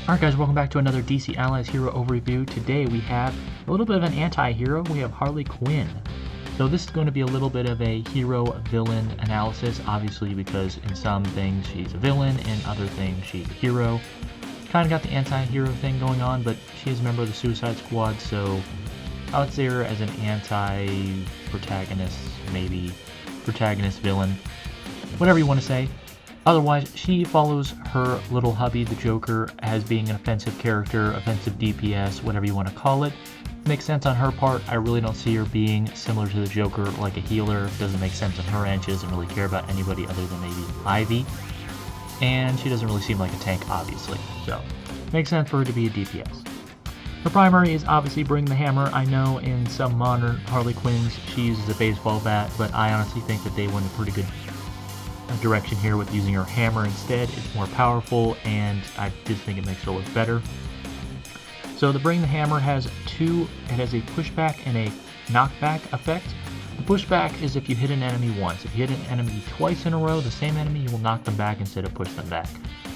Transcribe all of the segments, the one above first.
Alright guys, welcome back to another DC Allies Hero Overview. Today we have a little bit of an anti-hero. We have Harley Quinn. So this is going to be a little bit of a hero-villain analysis, obviously because in some things she's a villain, in other things she's a hero. Kind of got the anti-hero thing going on, but she is a member of the Suicide Squad, so I would say her as an anti-protagonist, maybe protagonist-villain, whatever you want to say. Otherwise, she follows her little hubby, the Joker, as being an offensive character, offensive DPS, whatever you want to call it. Makes sense on her part. I really don't see her being similar to the Joker, like a healer. Doesn't make sense on her end. She doesn't really care about anybody other than maybe Ivy. And she doesn't really seem like a tank, obviously. So, makes sense for her to be a DPS. Her primary is obviously Bring the Hammer. I know in some modern Harley Quinns, she uses a baseball bat, but I honestly think that they went a pretty good direction here with using her hammer instead. It's more powerful and I just think it makes her look better. So the Bring the Hammer has it has a pushback and a knockback effect. The pushback is if you hit an enemy once. If you hit an enemy twice in a row, the same enemy, you will knock them back instead of push them back,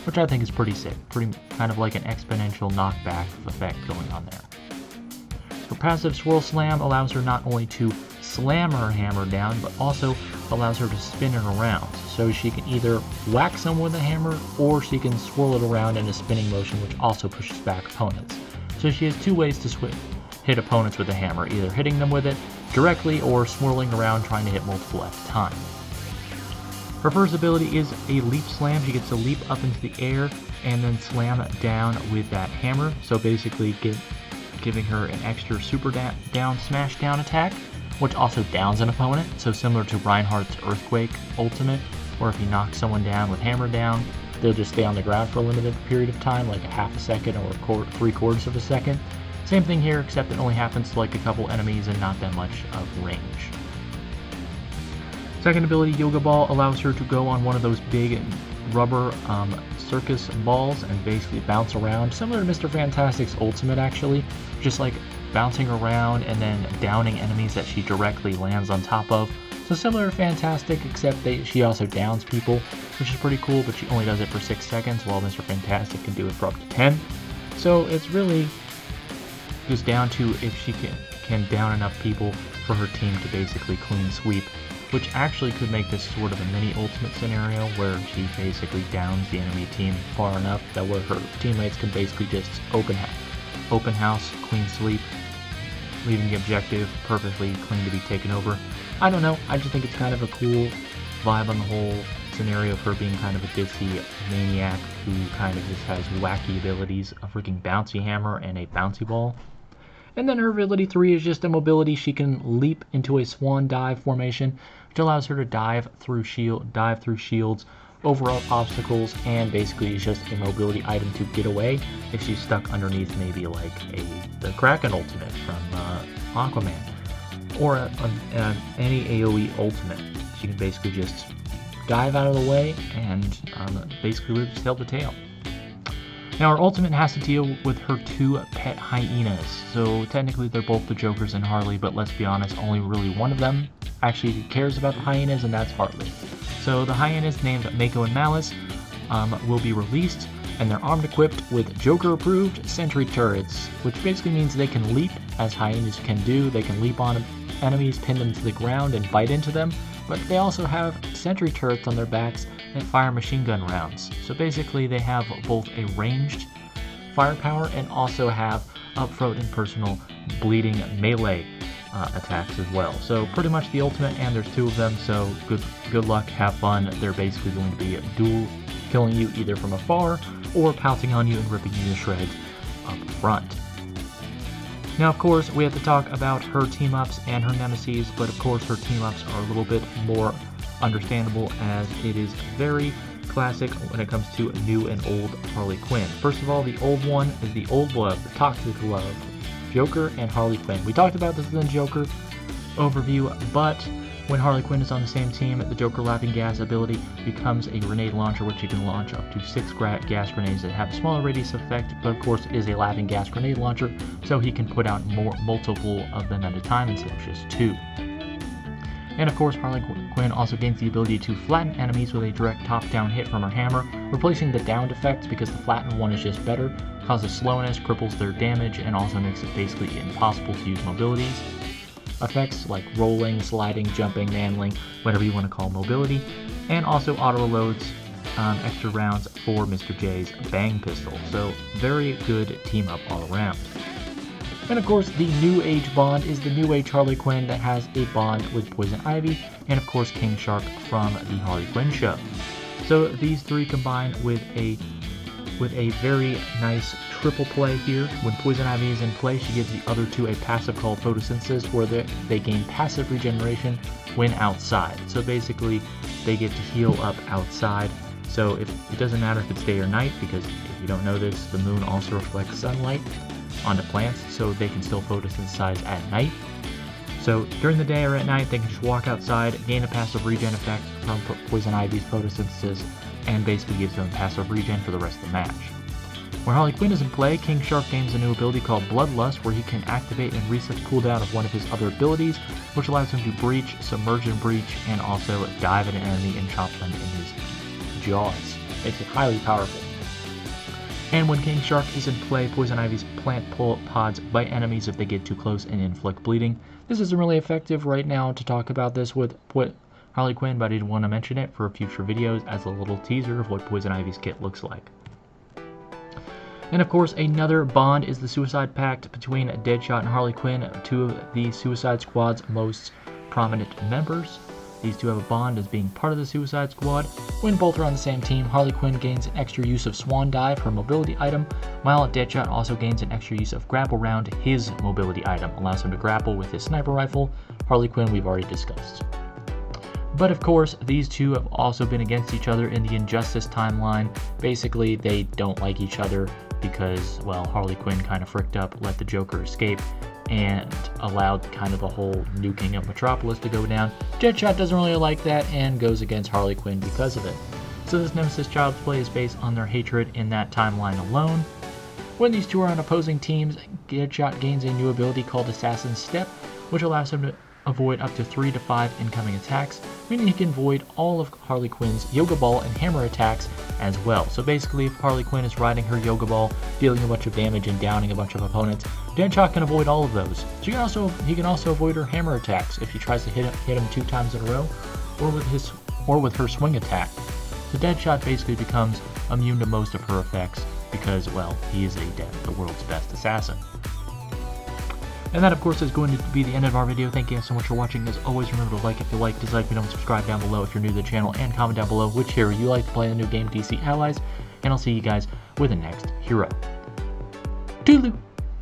which I think is pretty sick. Pretty kind of like an exponential knockback effect going on there. Her passive Swirl Slam allows her not only to slam her hammer down, but also allows her to spin it around. So she can either whack someone with a hammer, or she can swirl it around in a spinning motion, which also pushes back opponents. So she has two ways to hit opponents with a hammer, either hitting them with it directly or swirling around trying to hit multiple at a time. Her first ability is a Leap Slam. She gets to leap up into the air and then slam down with that hammer. So basically giving her an extra super down smash down attack, which also downs an opponent, so similar to Reinhardt's Earthquake ultimate, where if he knocks someone down with hammer down, they'll just stay on the ground for a limited period of time, like a half a second or 3/4 of a second. Same thing here, except it only happens to like a couple enemies and not that much of range. Second ability, Yoga Ball, allows her to go on one of those big rubber circus balls and basically bounce around, similar to Mr. Fantastic's ultimate actually, just like bouncing around and then downing enemies that she directly lands on top of. So similar to Fantastic, except she also downs people, which is pretty cool, but she only does it for 6 seconds, while Mr. Fantastic can do it for up to 10. So it's really just down to if she can down enough people for her team to basically clean sweep, which actually could make this sort of a mini ultimate scenario where she basically downs the enemy team far enough that where her teammates can basically just open house, clean sweep, leaving the objective perfectly clean to be taken over. I don't know, I just think it's kind of a cool vibe on the whole scenario of her being kind of a ditzy maniac who kind of just has wacky abilities, a freaking bouncy hammer and a bouncy ball. And then her ability 3 is just a mobility. She can leap into a swan dive formation, which allows her to dive through shields, over obstacles, and basically is just a mobility item to get away if she's stuck underneath maybe like the Kraken ultimate from Aquaman, or any AoE ultimate. She can basically just dive out of the way and basically live tail to tail. Now her ultimate has to deal with her 2 pet hyenas. So technically they're both the Jokers and Harley, but let's be honest, only really one of them actually cares about the hyenas, and that's Harley. So the hyenas named Mako and Malice will be released, and they're armed equipped with Joker-approved sentry turrets, which basically means they can leap, as hyenas can do. They can leap on enemies, pin them to the ground, and bite into them, but they also have sentry turrets on their backs that fire machine gun rounds. So basically they have both a ranged firepower and also have upfront and personal bleeding melee attacks as well. So pretty much the ultimate, and there's 2 of them, so good luck, have fun. They're basically going to be dual killing you either from afar or pouncing on you and ripping you to shreds up front. Now of course we have to talk about her team-ups and her nemesis, but of course her team-ups are a little bit more understandable as it is very classic when it comes to new and old Harley Quinn. First of all, the old one is the Old Love, the Toxic Love, Joker and Harley Quinn. We talked about this in the Joker overview, but when Harley Quinn is on the same team, the Joker Laughing Gas ability becomes a grenade launcher, which you can launch up to 6 gas grenades that have a smaller radius effect, but of course it is a Laughing Gas grenade launcher, so he can put out multiple of them at a time instead of just 2. And of course, Harley Quinn also gains the ability to flatten enemies with a direct top-down hit from her hammer, replacing the downed effects because the flattened one is just better causes slowness, cripples their damage, and also makes it basically impossible to use mobilities. Effects like rolling, sliding, jumping, manling, whatever you want to call mobility, and also auto-reloads extra rounds for Mr. J's Bang Pistol. So very good team up all around. And of course, the New Age bond is the New Age Harley Quinn that has a bond with Poison Ivy, and of course King Shark from the Harley Quinn show. So these three combine with a very nice triple play here. When Poison Ivy is in play, she gives the other two a passive called Photosynthesis, where they gain passive regeneration when outside. So basically, they get to heal up outside. So if it doesn't matter if it's day or night, because if you don't know this, the moon also reflects sunlight onto plants, so they can still photosynthesize at night. So during the day or at night, they can just walk outside, gain a passive regen effect from Poison Ivy's photosynthesis, and basically gives them passive regen for the rest of the match. When Harley Quinn is in play, King Shark gains a new ability called Bloodlust, where he can activate and reset the cooldown of one of his other abilities, which allows him to breach, submerge and breach, and also dive at an enemy and chop them in his jaws. Makes it highly powerful. And when King Shark is in play, Poison Ivy's plant pull-up pods bite enemies if they get too close and inflict bleeding. This isn't really effective right now to talk about this with Harley Quinn, but I did want to mention it for future videos as a little teaser of what Poison Ivy's kit looks like. And of course, another bond is the Suicide Pact between Deadshot and Harley Quinn, two of the Suicide Squad's most prominent members. These two have a bond as being part of the Suicide Squad. When both are on the same team, Harley Quinn gains an extra use of Swan Dive, her mobility item, while Deadshot also gains an extra use of Grapple Round, his mobility item. Allows him to grapple with his sniper rifle. Harley Quinn we've already discussed. But of course, these two have also been against each other in the Injustice timeline. Basically, they don't like each other because, well, Harley Quinn kind of fricked up, let the Joker escape, and allowed kind of the whole nuking of Metropolis to go down. Deadshot doesn't really like that and goes against Harley Quinn because of it. So this Nemesis Child's Play is based on their hatred in that timeline alone. When these two are on opposing teams, Deadshot gains a new ability called Assassin's Step, which allows him to avoid up to 3 to 5 incoming attacks, meaning he can avoid all of Harley Quinn's Yoga Ball and Hammer attacks as well. So basically, if Harley Quinn is riding her Yoga Ball, dealing a bunch of damage and downing a bunch of opponents, Deadshot can avoid all of those. So he can also avoid her hammer attacks if she tries to hit him 2 times in a row, or with her swing attack. So Deadshot basically becomes immune to most of her effects because, well, he is the world's best assassin. And that, of course, is going to be the end of our video. Thank you guys so much for watching. As always, remember to like if you like, dislike if you don't, subscribe down below if you're new to the channel, and comment down below which hero you like to play in the new game DC Allies. And I'll see you guys with the next hero. Toodaloo!